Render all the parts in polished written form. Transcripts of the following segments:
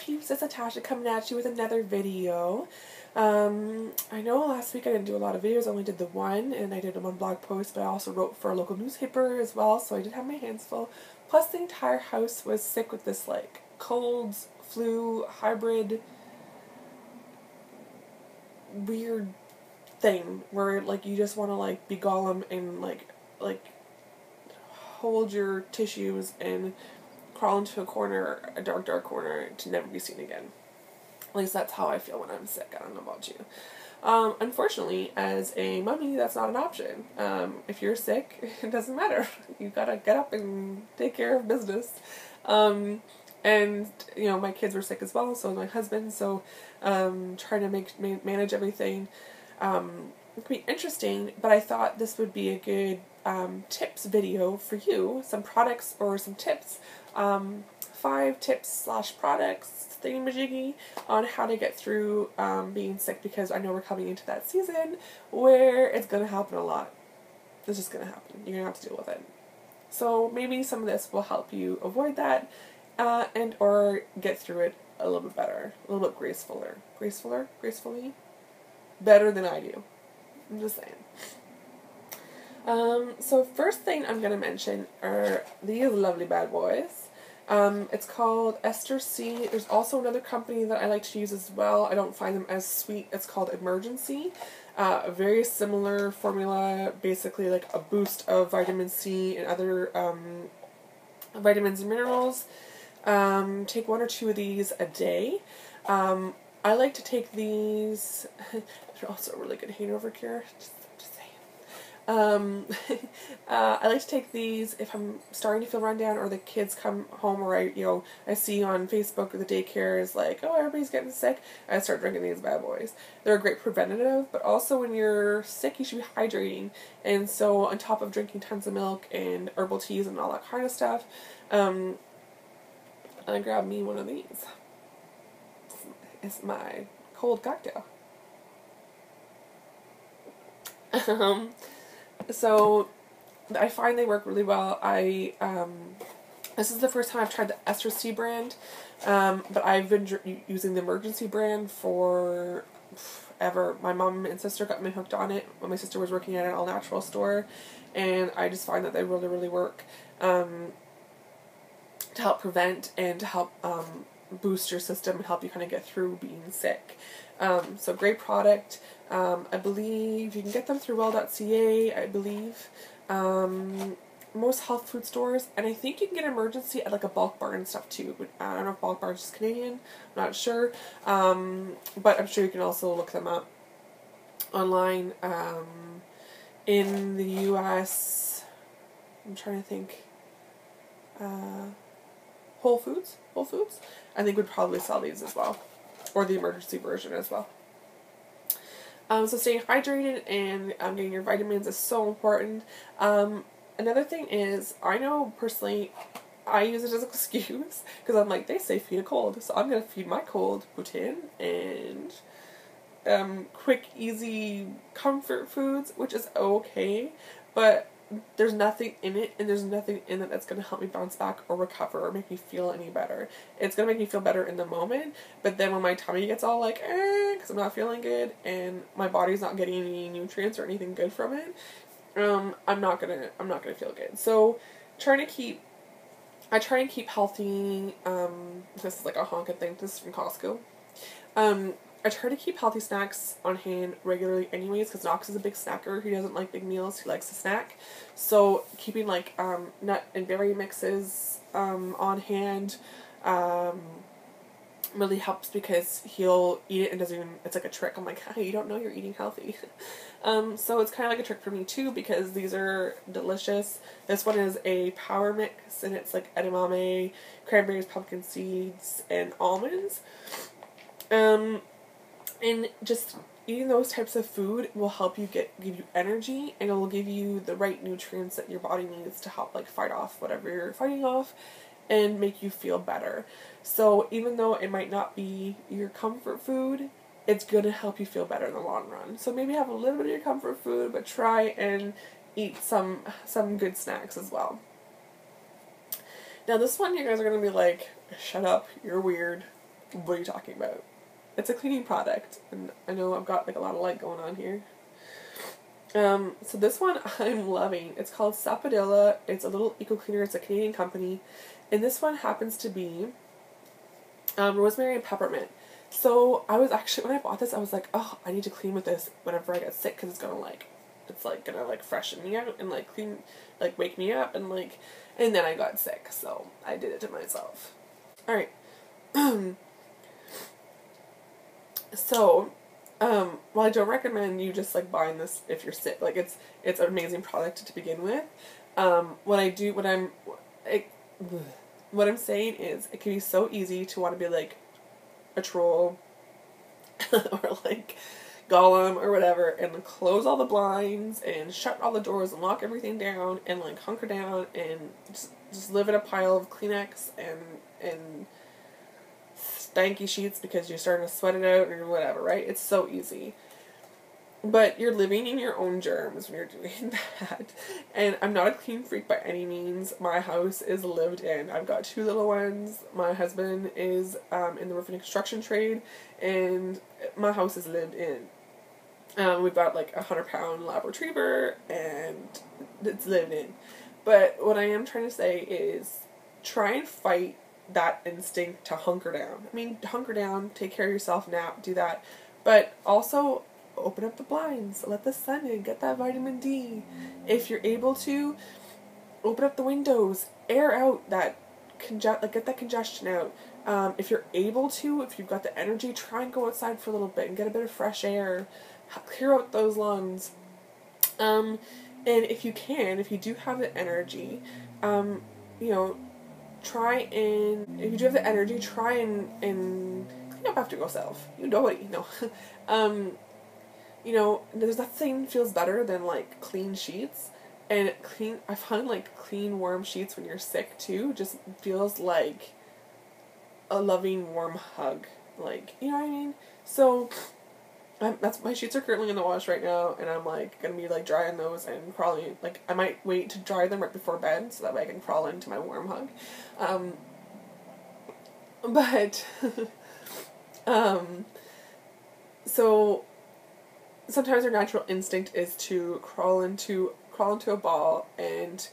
peeps? It's Natasha coming at you with another video. I know last week I didn't do a lot of videos, I only did the one, and I did one blog post, but I also wrote for a local newspaper as well, so I did have my hands full. Plus the entire house was sick with this like colds, flu, hybrid, weird thing where like you just want to like be Gollum and like hold your tissues and crawl into a corner, a dark corner, to never be seen again. At least that's how I feel when I'm sick. I don't know about you. Unfortunately, as a mommy, that's not an option. If you're sick, it doesn't matter. You gotta get up and take care of business. And, you know, my kids were sick as well, so was my husband, so trying to manage everything. It could be interesting, but I thought this would be a good tips video for you. Some products or some tips. 5 tips / products thingamajiggy on how to get through being sick, because I know we're coming into that season where it's going to happen a lot. It's just going to happen. You're going to have to deal with it. So maybe some of this will help you avoid that and or get through it a little bit better, a little bit gracefully, better than I do. I'm just saying. So first thing I'm going to mention are these lovely bad boys. It's called ester-c. There's also another company that I like to use as well. I don't find them as sweet. It's called Emergency. A very similar formula, basically like a boost of vitamin C and other vitamins and minerals. Take 1 or 2 of these a day. I like to take these. They're also a really good hangover cure. Just saying. I like to take these if I'm starting to feel run down, or the kids come home, or I see on Facebook or the daycare is like, oh, everybody's getting sick. I start drinking these bad boys. They're a great preventative, but also when you're sick, you should be hydrating. And so on top of drinking tons of milk and herbal teas and all that kind of stuff, I grabbed me one of these. It's my cold cocktail. So I find they work really well. This is the first time I've tried the ester-c brand, but I've been using the Emergency brand for ever. My mom and sister got me hooked on it when my sister was working at an all-natural store, and I just find that they really, really work to help prevent and to help boost your system and help you kind of get through being sick. So great product. I believe you can get them through well.ca, I believe. Most health food stores, and I think you can get Emergency at like a Bulk Bar and stuff too. I don't know if Bulk Bar is just Canadian, I'm not sure. But I'm sure you can also look them up online. In the US, I'm trying to think, Whole Foods, I think would probably sell these as well, or the Emergency version as well. So staying hydrated and getting your vitamins is so important. Another thing is, I know personally, I use it as an excuse, because I'm like, they say feed a cold, so I'm going to feed my cold poutine and quick, easy comfort foods, which is okay, but there's nothing in it, and there's nothing in it that's going to help me bounce back or recover or make me feel any better. It's going to make me feel better in the moment, but then when my tummy gets all like, because I'm not feeling good, and my body's not getting any nutrients or anything good from it, I'm not gonna feel good. So, I try and keep healthy, this is like a honking thing, this is from Costco. I try to keep healthy snacks on hand regularly anyways, because Knox is a big snacker. He doesn't like big meals, he likes to snack. So keeping like nut and berry mixes on hand really helps, because he'll eat it and doesn't even, it's like a trick. I'm like, hey, you don't know you're eating healthy. So it's kind of like a trick for me too, because these are delicious. This one is a power mix, and it's like edamame, cranberries, pumpkin seeds, and almonds. And just eating those types of food will help you give you energy, and it will give you the right nutrients that your body needs to help like fight off whatever you're fighting off and make you feel better. So even though it might not be your comfort food, it's going to help you feel better in the long run. So maybe have a little bit of your comfort food, but try and eat some good snacks as well. Now this one, you guys are going to be like, shut up, you're weird. What are you talking about? It's a cleaning product, and I know I've got like a lot of light going on here. So this one I'm loving. It's called Sapadilla. It's a little eco cleaner. It's a Canadian company, and this one happens to be rosemary and peppermint. So I was actually, when I bought this, I was like, oh, I need to clean with this whenever I get sick, because it's gonna like freshen me out and like clean, like wake me up, and like, and then I got sick, so I did it to myself. All right. So, well, I don't recommend you just like buying this if you're sick. Like it's an amazing product to begin with. I, what I'm saying is it can be so easy to want to be like a troll or like Gollum or whatever, and close all the blinds and shut all the doors and lock everything down and like hunker down and just live in a pile of Kleenex and stanky sheets because you're starting to sweat it out or whatever, right? It's so easy. But you're living in your own germs when you're doing that. And I'm not a clean freak by any means. My house is lived in. I've got 2 little ones. My husband is in the roofing and construction trade, and my house is lived in. We've got like a 100-pound lab retriever, and it's lived in. But what I am trying to say is try and fight that instinct to hunker down. I mean, hunker down, take care of yourself, nap, do that. But also open up the blinds, let the sun in, get that vitamin D. If you're able to, open up the windows, air out that get that congestion out. If you're able to, if you've got the energy, try and go outside for a little bit and get a bit of fresh air, clear out those lungs. And if you can, if you do have the energy, try and, if you do have the energy, try and clean up after yourself. You know what, there's nothing feels better than like clean sheets, and I find like clean warm sheets when you're sick too just feels like a loving warm hug, like, you know what I mean? So that's, my sheets are currently in the wash right now, and I'm like gonna be like drying those and crawling, like I might wait to dry them right before bed so that way I can crawl into my warm hug. But so sometimes our natural instinct is to crawl into a ball and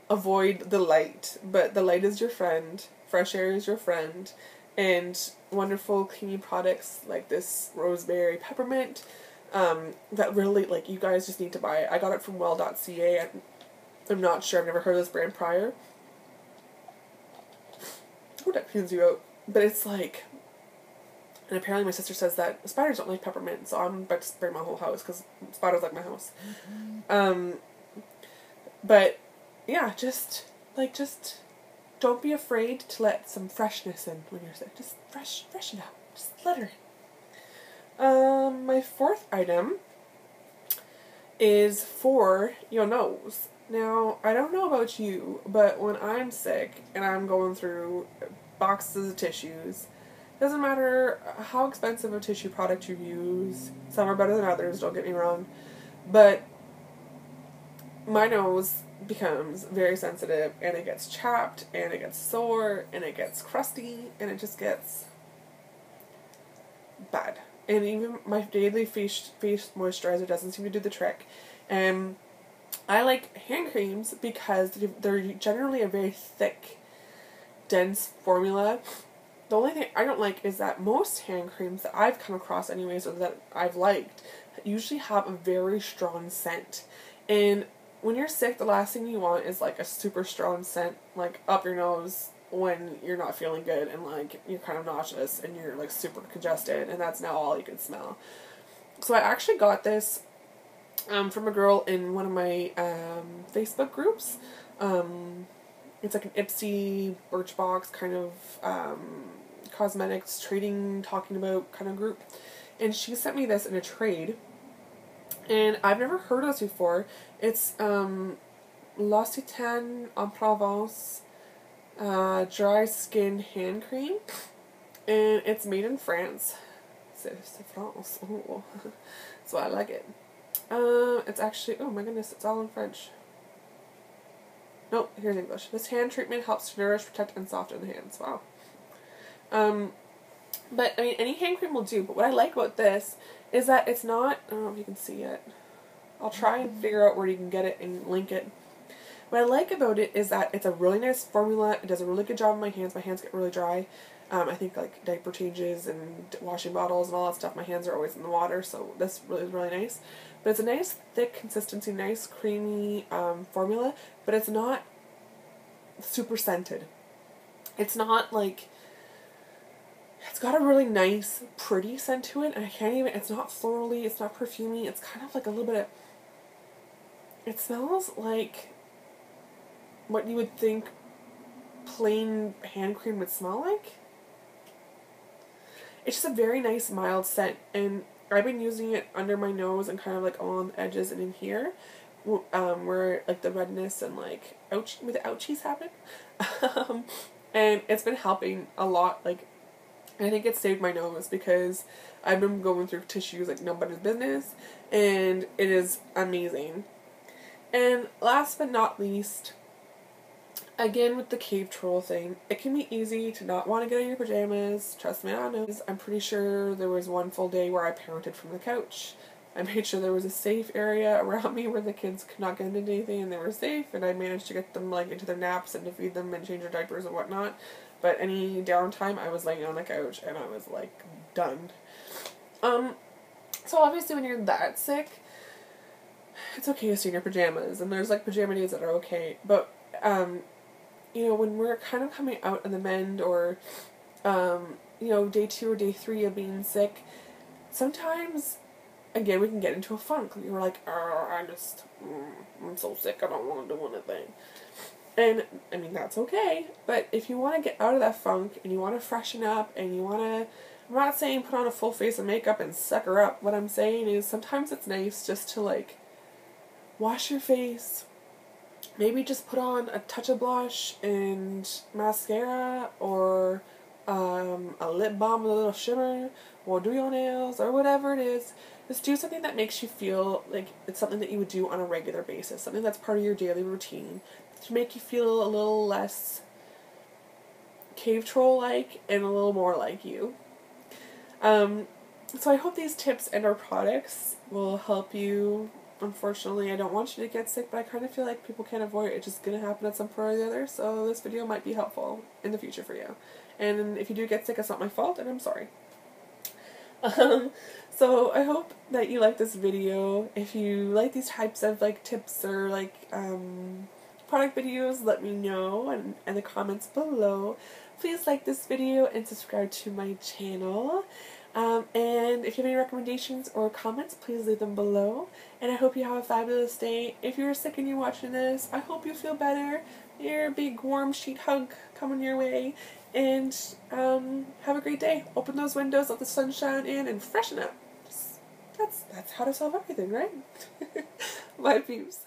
avoid the light, but the light is your friend, fresh air is your friend, and wonderful cleaning products like this rosemary peppermint, that really, like, you guys just need to buy it. I got it from well.ca. I'm not sure, I've never heard of this brand prior. Oh, that cleans you out. But it's like, and apparently my sister says that spiders don't like peppermint, so I'm about to spray my whole house because spiders like my house. But yeah, just don't be afraid to let some freshness in when you're sick. Just freshen up. Just let her in. My 4th item is for your nose. Now, I don't know about you, but when I'm sick and I'm going through boxes of tissues, doesn't matter how expensive a tissue product you use, some are better than others, don't get me wrong, but my nose becomes very sensitive, and it gets chapped, and it gets sore, and it gets crusty, and it just gets bad. And even my daily face moisturizer doesn't seem to do the trick. And I like hand creams because they're generally a very thick, dense formula. The only thing I don't like is that most hand creams that I've come across anyways, or that I've liked, usually have a very strong scent. And when you're sick, the last thing you want is like a super strong scent like up your nose when you're not feeling good and like you're kind of nauseous and you're like super congested, and that's now all you can smell. So I actually got this from a girl in one of my Facebook groups. It's like an ester-c Birchbox kind of cosmetics trading, talking about kind of group, and she sent me this in a trade, and I've never heard of this before. It's L'Occitane en Provence dry skin hand cream, and it's made in France. C'est France. Oh, so I like it. It's actually, oh my goodness, it's all in French. Nope, here's English. This hand treatment helps to nourish, protect, and soften the hands. Wow. But, I mean, any hand cream will do. But what I like about this is that it's not, I don't know if you can see it. I'll try and figure out where you can get it and link it. What I like about it is that it's a really nice formula. It does a really good job on my hands. My hands get really dry. I think like diaper changes and washing bottles and all that stuff, my hands are always in the water, so this really is really nice. But it's a nice thick consistency, nice creamy formula, but it's not super scented. It's not like, it's got a really nice, pretty scent to it, and I can't even, it's not florally, it's not perfumey, it's kind of like a little bit of, it smells like what you would think plain hand cream would smell like. It's just a very nice mild scent, and I've been using it under my nose and kind of like on the edges and in here, where like the redness and like ouch, where the ouchies happen. And it's been helping a lot. Like, I think it saved my nose because I've been going through tissues like nobody's business, and it is amazing. And last but not least, again, with the cave troll thing, it can be easy to not want to get in your pajamas. Trust me, I know. I'm pretty sure there was one full day where I parented from the couch. I made sure there was a safe area around me where the kids could not get into anything and they were safe, and I managed to get them like into their naps and to feed them and change their diapers and whatnot. But any downtime, I was laying on the couch and I was like done. So obviously when you're that sick, it's okay to stay in your pajamas, and there's like pajama days that are okay, but you know, when we're kind of coming out on the mend, or, you know, day 2 or day 3 of being sick, sometimes, again, we can get into a funk. We're like, I'm so sick, I don't want to do anything. And, I mean, that's okay, but if you want to get out of that funk, and you want to freshen up, and you want to, I'm not saying put on a full face of makeup and sucker up. What I'm saying is sometimes it's nice just to, like, wash your face. Maybe just put on a touch of blush and mascara, or a lip balm with a little shimmer, or do your nails, or whatever it is. Just do something that makes you feel like it's something that you would do on a regular basis, something that's part of your daily routine, to make you feel a little less cave troll-like and a little more like you. So I hope these tips and our products will help you. Unfortunately, I don't want you to get sick, but I kind of feel like people can't avoid it. It's just going to happen at some point or the other, so this video might be helpful in the future for you. And if you do get sick, it's not my fault, and I'm sorry. So I hope that you like this video. If you like these types of like tips or like product videos, let me know in the comments below. Please like this video and subscribe to my channel. And if you have any recommendations or comments, please leave them below. And I hope you have a fabulous day. If you're sick and you're watching this, I hope you feel better. Your big warm sheet hug coming your way. And have a great day. Open those windows, let the sunshine in, and freshen up. That's how to solve everything, right? Bye, peeps.